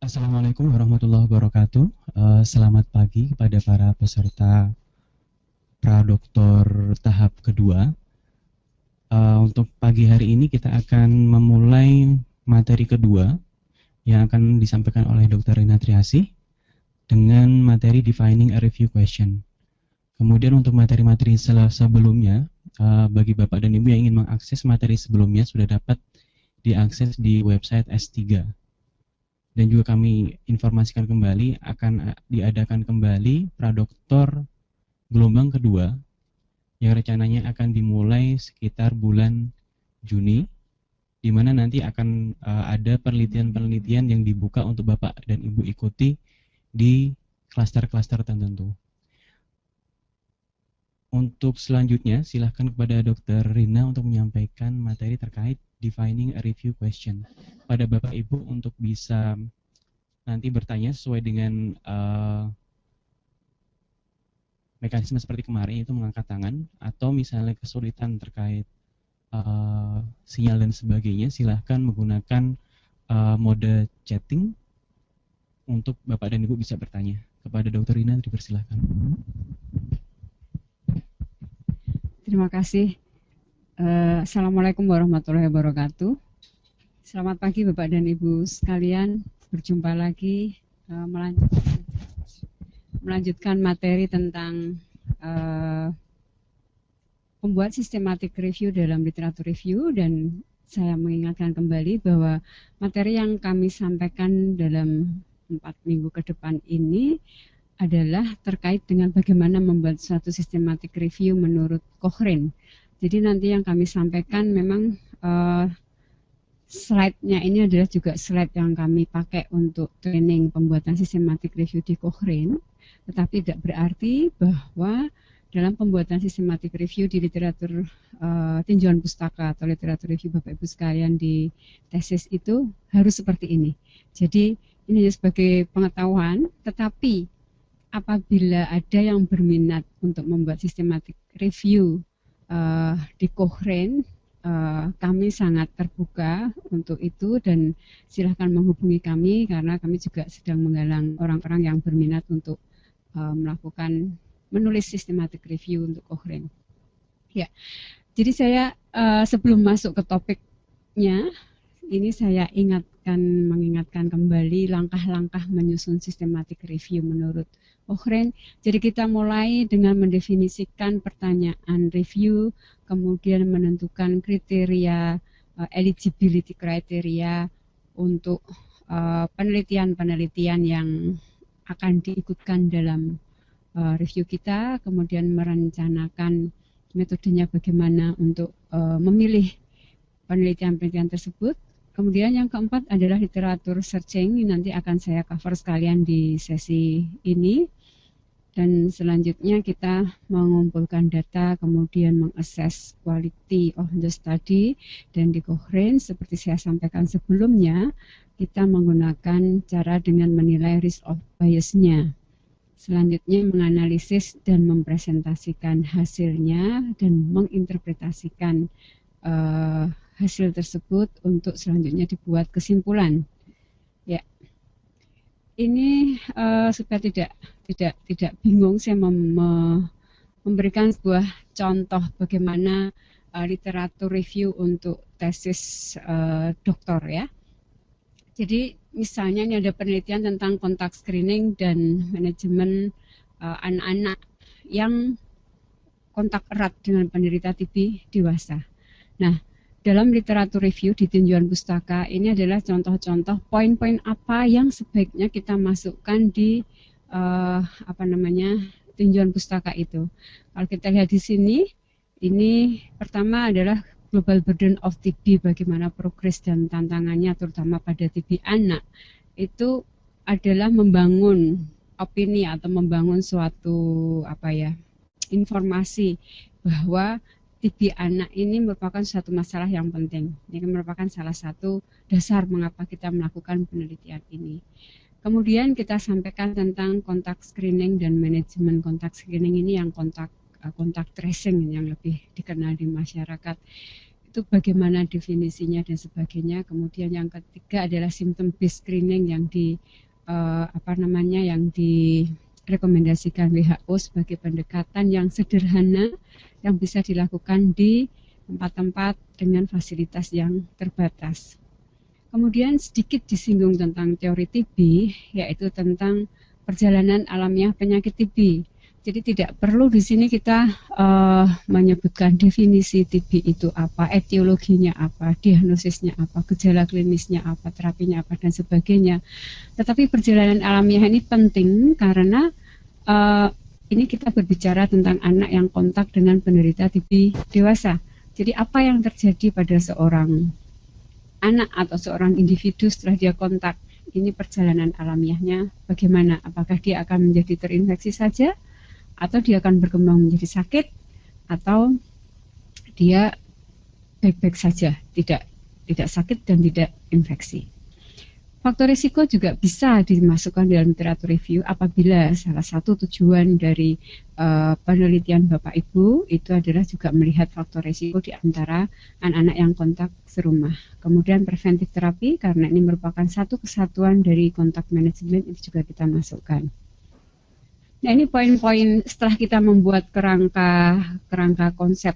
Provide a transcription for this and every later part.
Assalamualaikum warahmatullahi wabarakatuh. Selamat pagi kepada para peserta Pradoktor tahap kedua. Untuk pagi hari ini kita akan memulai materi kedua yang akan disampaikan oleh Dr. Rina Triasih dengan materi Defining a Review Question. Kemudian untuk materi-materi sebelumnya, bagi Bapak dan Ibu yang ingin mengakses materi sebelumnya sudah dapat diakses di website S3. Dan juga kami informasikan kembali akan diadakan kembali Pradoktor gelombang kedua yang rencananya akan dimulai sekitar bulan Juni, di mana nanti akan ada penelitian-penelitian yang dibuka untuk Bapak dan Ibu ikuti di klaster-klaster tertentu. Untuk selanjutnya, silahkan kepada Dr. Rina untuk menyampaikan materi terkait Defining a Review Question. Pada Bapak Ibu untuk bisa nanti bertanya sesuai dengan mekanisme seperti kemarin, itu mengangkat tangan, atau misalnya kesulitan terkait sinyal dan sebagainya, silahkan menggunakan mode chatting untuk Bapak dan Ibu bisa bertanya. Kepada Dr. Rina, dipersilahkan. Terima kasih. Assalamualaikum warahmatullahi wabarakatuh. Selamat pagi Bapak dan Ibu sekalian. Berjumpa lagi melanjutkan materi tentang pembuat sistematik review dalam literatur review, dan saya mengingatkan kembali bahwa materi yang kami sampaikan dalam 4 minggu ke depan ini adalah terkait dengan bagaimana membuat suatu sistematik review menurut Cochrane. Jadi nanti yang kami sampaikan memang slide-nya ini adalah juga slide yang kami pakai untuk training pembuatan sistematik review di Cochrane, tetapi tidak berarti bahwa dalam pembuatan sistematik review di literatur tinjauan pustaka atau literatur review Bapak Ibu sekalian di tesis itu harus seperti ini. Jadi ini sebagai pengetahuan, tetapi apabila ada yang berminat untuk membuat sistematik review di Cochrane, kami sangat terbuka untuk itu, dan silahkan menghubungi kami karena kami juga sedang menggalang orang-orang yang berminat untuk melakukan menulis sistematik review untuk Cochrane. Ya, jadi saya sebelum masuk ke topiknya, ini saya mengingatkan kembali langkah-langkah menyusun sistematik review menurut Cochrane. Jadi kita mulai dengan mendefinisikan pertanyaan review, kemudian menentukan kriteria eligibility kriteria untuk penelitian-penelitian yang akan diikutkan dalam review kita, kemudian merencanakan metodenya bagaimana untuk memilih penelitian-penelitian tersebut. Kemudian yang keempat adalah literatur searching, ini nanti akan saya cover sekalian di sesi ini. Dan selanjutnya kita mengumpulkan data, kemudian mengakses quality of the study. Dan di Cochrane, seperti saya sampaikan sebelumnya, kita menggunakan cara dengan menilai risk of bias-nya. Selanjutnya menganalisis dan mempresentasikan hasilnya dan menginterpretasikan hasil tersebut untuk selanjutnya dibuat kesimpulan. Ya, ini supaya tidak bingung, saya memberikan sebuah contoh bagaimana literatur review untuk tesis doktor ya. Jadi misalnya ini ada penelitian tentang kontak screening dan manajemen anak-anak yang kontak erat dengan penderita TB dewasa. Nah, dalam literatur review di tinjauan pustaka ini adalah contoh-contoh poin-poin apa yang sebaiknya kita masukkan di tinjauan pustaka itu. Kalau kita lihat di sini, ini pertama adalah global burden of TB, bagaimana progres dan tantangannya terutama pada TB anak. Itu adalah membangun opini atau membangun suatu informasi bahwa TB anak ini merupakan suatu masalah yang penting. Ini merupakan salah satu dasar mengapa kita melakukan penelitian ini. Kemudian kita sampaikan tentang kontak screening dan manajemen kontak screening ini, yang kontak tracing yang lebih dikenal di masyarakat. itu bagaimana definisinya dan sebagainya. Kemudian yang ketiga adalah symptom based screening yang yang direkomendasikan WHO sebagai pendekatan yang sederhana yang bisa dilakukan di tempat-tempat dengan fasilitas yang terbatas. Kemudian sedikit disinggung tentang teori TB, yaitu tentang perjalanan alamiah penyakit TB. Jadi tidak perlu di sini kita menyebutkan definisi TB itu apa, etiologinya apa, diagnosisnya apa, gejala klinisnya apa, terapinya apa, dan sebagainya. Tetapi perjalanan alamiah ini penting karena ini kita berbicara tentang anak yang kontak dengan penderita TB dewasa. Jadi apa yang terjadi pada seorang anak atau seorang individu setelah dia kontak, ini perjalanan alamiahnya bagaimana? Apakah dia akan menjadi terinfeksi saja, atau dia akan berkembang menjadi sakit, atau dia baik-baik saja, tidak sakit dan tidak infeksi. Faktor risiko juga bisa dimasukkan dalam literatur review apabila salah satu tujuan dari penelitian Bapak Ibu itu adalah juga melihat faktor risiko di antara anak-anak yang kontak serumah. Kemudian preventif terapi, karena ini merupakan satu kesatuan dari kontak manajemen, itu juga kita masukkan. Nah, ini poin-poin setelah kita membuat kerangka konsep.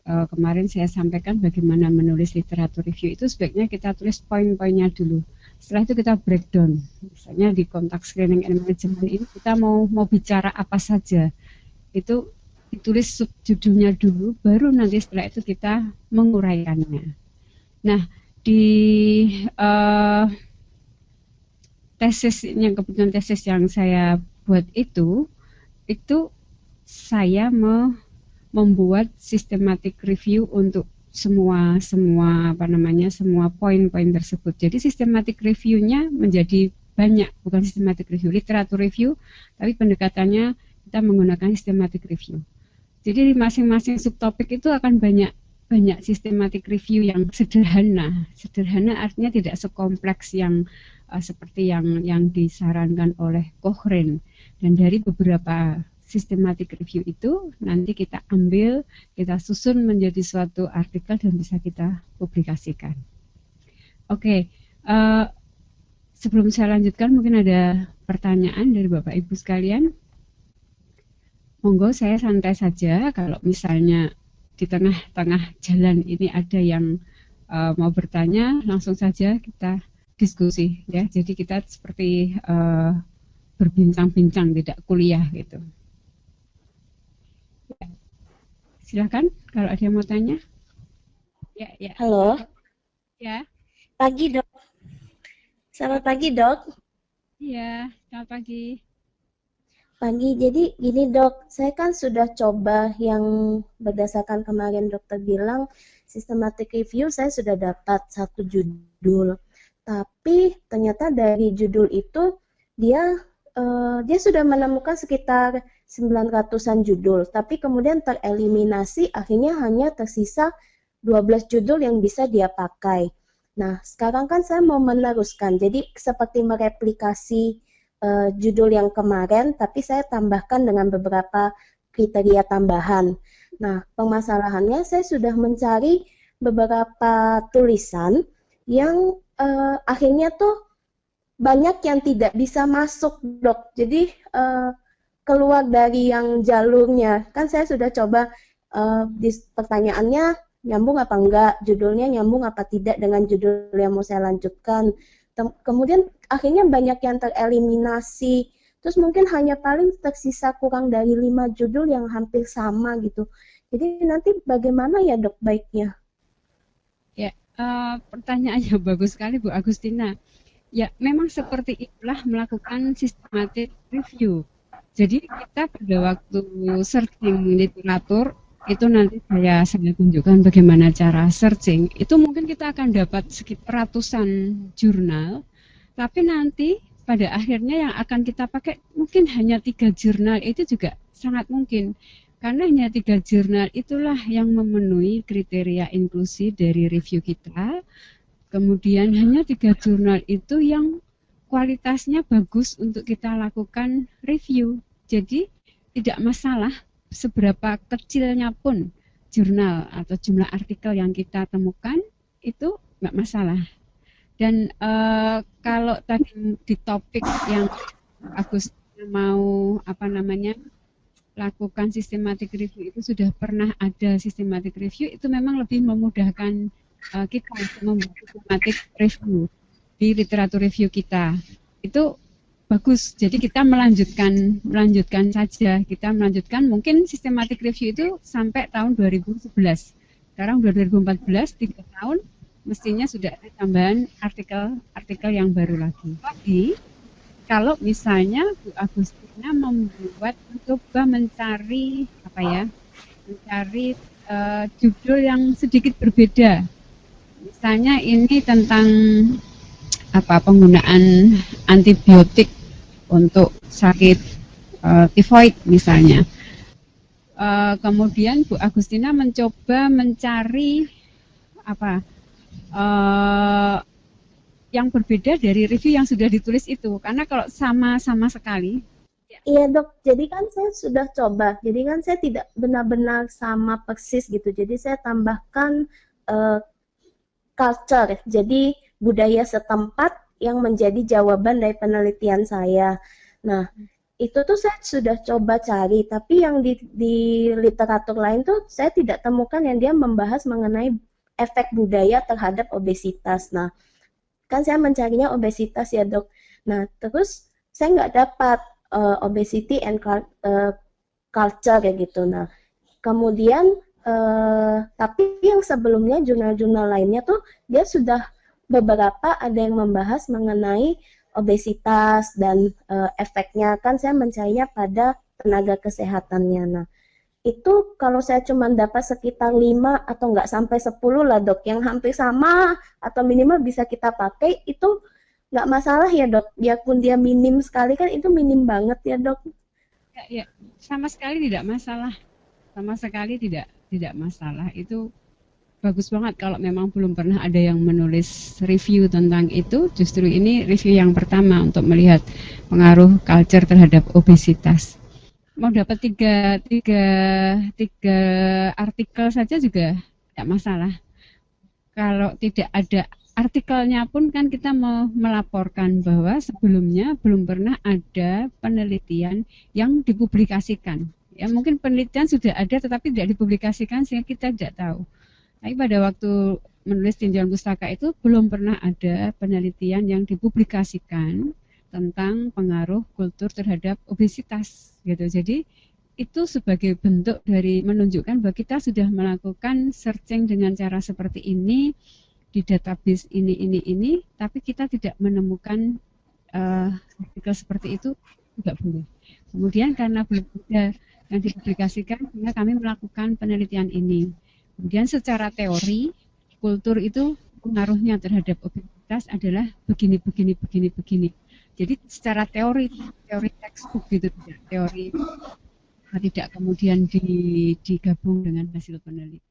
Kemarin saya sampaikan bagaimana menulis literatur review itu sebaiknya kita tulis poin-poinnya dulu. Setelah itu kita breakdown. Misalnya di kontak screening and management ini kita mau bicara apa saja. Itu ditulis subjudulnya dulu, baru nanti setelah itu kita menguraikannya. Nah, di tesis yang kebetulan tesis yang saya buat itu saya membuat systematic review untuk semua poin-poin tersebut. Jadi systematic review-nya menjadi banyak, bukan systematic review, literatur review, tapi pendekatannya kita menggunakan systematic review. Jadi di masing-masing subtopik itu akan banyak systematic review yang sederhana. Sederhana artinya tidak sekompleks yang seperti yang disarankan oleh Cochrane. Dan dari beberapa systematic review itu nanti kita ambil, kita susun menjadi suatu artikel dan bisa kita publikasikan. Oke, sebelum saya lanjutkan mungkin ada pertanyaan dari Bapak Ibu sekalian. Monggo, saya santai saja. Kalau misalnya di tengah-tengah jalan ini ada yang mau bertanya, langsung saja kita diskusi ya. Jadi kita seperti berbincang-bincang, tidak kuliah gitu. Ya. Silakan kalau ada yang mau tanya. Ya. Halo. Ya. Pagi, Dok. Selamat pagi, Dok. Iya, selamat pagi. Pagi, jadi gini, Dok. Saya kan sudah coba yang berdasarkan kemarin dokter bilang systematic review, saya sudah dapat 1 judul. Tapi ternyata dari judul itu dia sudah menemukan sekitar 900-an judul, tapi kemudian tereliminasi, akhirnya hanya tersisa 12 judul yang bisa dia pakai. Nah, sekarang kan saya mau meneruskan, jadi seperti mereplikasi judul yang kemarin, tapi saya tambahkan dengan beberapa kriteria tambahan. Nah, permasalahannya saya sudah mencari beberapa tulisan yang akhirnya tuh banyak yang tidak bisa masuk, Dok. Jadi keluar dari yang jalurnya. Kan saya sudah coba di pertanyaannya nyambung apa enggak, judulnya nyambung apa tidak dengan judul yang mau saya lanjutkan. Kemudian akhirnya banyak yang tereliminasi. Terus mungkin hanya paling tersisa kurang dari 5 judul yang hampir sama gitu. Jadi nanti bagaimana ya, Dok, baiknya? Ya, pertanyaannya bagus sekali Bu Agustina. Ya, memang seperti itulah melakukan systematic review. Jadi kita pada waktu searching literatur, itu nanti saya tunjukkan bagaimana cara searching. Itu mungkin kita akan dapat sekitar ratusan jurnal, tapi nanti pada akhirnya yang akan kita pakai mungkin hanya 3 jurnal, itu juga sangat mungkin. Karena hanya 3 jurnal itulah yang memenuhi kriteria inklusi dari review kita. Kemudian hanya 3 jurnal itu yang kualitasnya bagus untuk kita lakukan review. Jadi tidak masalah seberapa kecilnya pun jurnal atau jumlah artikel yang kita temukan itu nggak masalah. Dan kalau tadi di topik yang Agus mau lakukan systematic review, itu sudah pernah ada systematic review, itu memang lebih memudahkan kita membuat systematic review di literatur review kita. Itu bagus. Jadi kita melanjutkan saja. Kita melanjutkan mungkin systematic review itu sampai tahun 2011. Sekarang 2014, 3 tahun, mestinya sudah ada tambahan artikel yang baru lagi. Tapi kalau misalnya Bu Agustina mencoba mencari judul yang sedikit berbeda. Misalnya ini tentang penggunaan antibiotik untuk sakit tifoid misalnya. Kemudian Bu Agustina mencoba mencari yang berbeda dari review yang sudah ditulis itu, karena kalau sama sekali. Iya dok, jadi kan saya sudah coba, jadi kan saya tidak benar-benar sama persis gitu, jadi saya tambahkan culture, jadi budaya setempat yang menjadi jawaban dari penelitian saya. Nah, itu tuh saya sudah coba cari, tapi yang di literatur lain tuh saya tidak temukan yang dia membahas mengenai efek budaya terhadap obesitas. Nah, kan saya mencarinya obesitas ya dok. Nah, terus saya nggak dapat obesity and culture ya gitu. Nah, kemudian tapi yang sebelumnya jurnal-jurnal lainnya tuh dia sudah beberapa ada yang membahas mengenai obesitas dan efeknya, kan saya mencarinya pada tenaga kesehatannya. Nah, itu kalau saya cuma dapat sekitar 5 atau nggak sampai 10 lah dok, yang hampir sama atau minimal bisa kita pakai, itu nggak masalah ya dok, biarpun dia minim sekali kan itu minim banget ya dok. Ya, sama sekali tidak masalah, tidak masalah. Itu bagus banget kalau memang belum pernah ada yang menulis review tentang itu. Justru ini review yang pertama untuk melihat pengaruh culture terhadap obesitas. Mau dapat tiga artikel saja juga tidak masalah. Kalau tidak ada artikelnya pun kan kita mau melaporkan bahwa sebelumnya belum pernah ada penelitian yang dipublikasikan. Ya mungkin penelitian sudah ada tetapi tidak dipublikasikan sehingga kita tidak tahu. Tapi pada waktu menulis tinjauan pustaka itu belum pernah ada penelitian yang dipublikasikan tentang pengaruh kultur terhadap obesitas gitu. Jadi itu sebagai bentuk dari menunjukkan bahwa kita sudah melakukan searching dengan cara seperti ini di database ini, tapi kita tidak menemukan artikel seperti itu, tidak boleh. Kemudian karena belum ada yang dipublikasikan, sehingga kami melakukan penelitian ini. Kemudian secara teori, kultur itu pengaruhnya terhadap obesitas adalah begini. Jadi secara teori textbook gitu, tidak teori, tidak kemudian digabung dengan hasil penelitian.